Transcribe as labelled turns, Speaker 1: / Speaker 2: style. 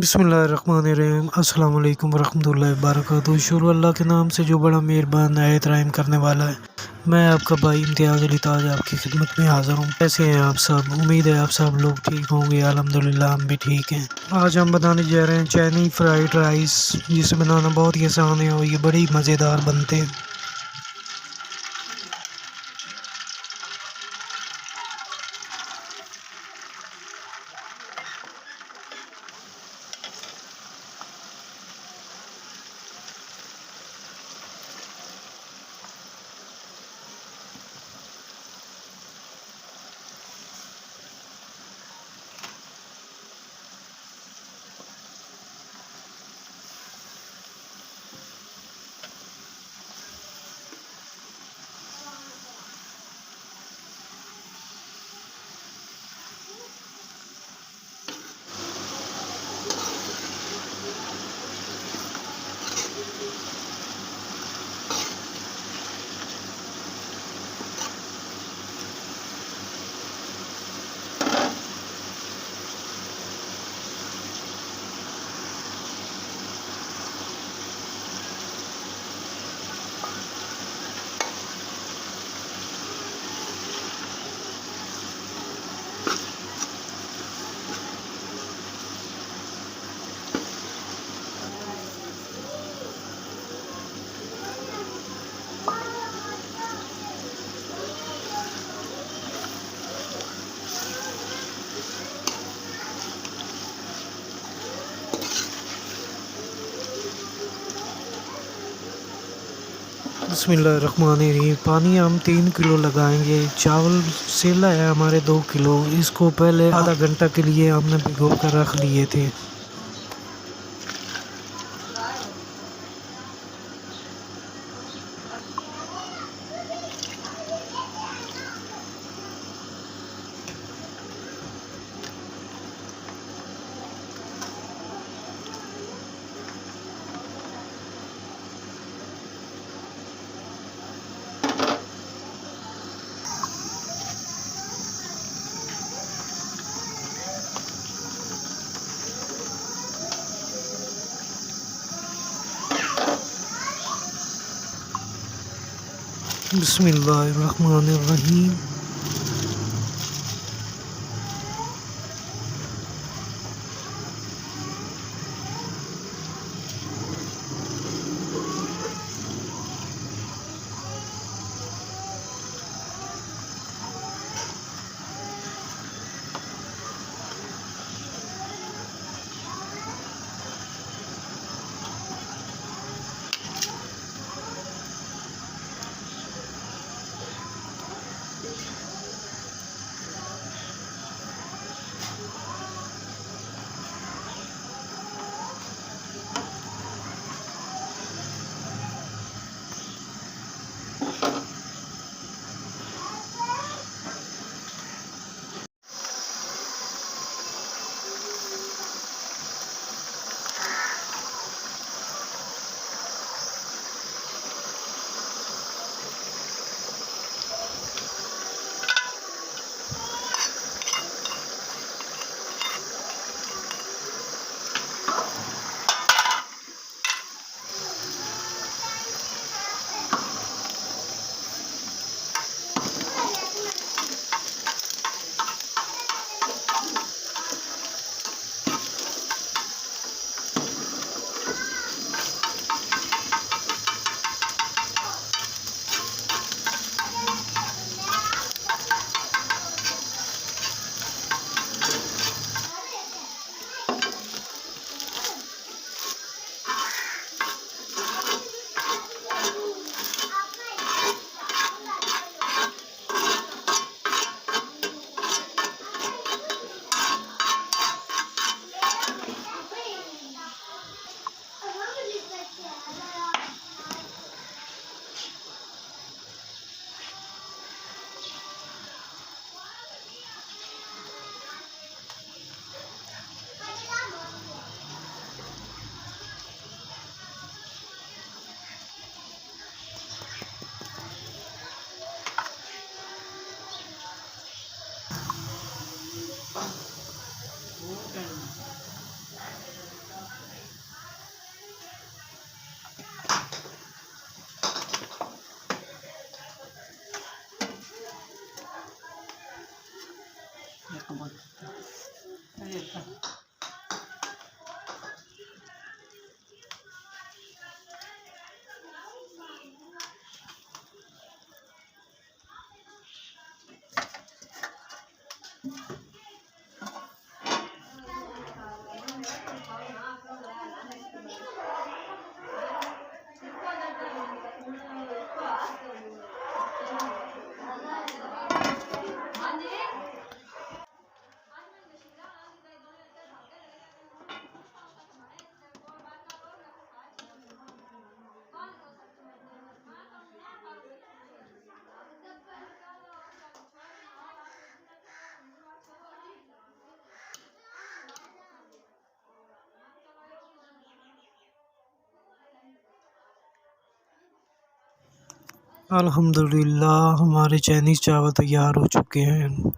Speaker 1: बिस्मिल्लाहिर्रहमानिर्रहीम अस्सलाम वालेकुम वरहमतुल्लाहि वबरकातुहू। शुरू अल्लाह के नाम से जो बड़ा मेहरबान निहायत रहम करने वाला है। मैं आपका भाई इम्तियाज़ अली ताज आपकी खिदमत में हाज़िर हूँ। कैसे हैं आप सब? उम्मीद है आप सब लोग ठीक होंगे। अल्हम्दुलिल्लाह हम भी ठीक हैं। आज हम बनाने जा रहे हैं चाइनीज़ फ्राइड राइस, जिसे बनाना बहुत ही आसान है और ये बड़े ही मज़ेदार बनते हैं। बिस्मिल्लाहिर्रहमानिर्रहीम। पानी हम 3 किलो लगाएंगे। चावल सेला है हमारे 2 किलो। इसको पहले आधा घंटा के लिए हमने भिगो कर रख लिए थे। बिस्मिल्लाहिर्रहमानिर्रहीम। अल्हम्दुलिल्लाह हमारे चाइनीज़ चावल तैयार हो चुके हैं।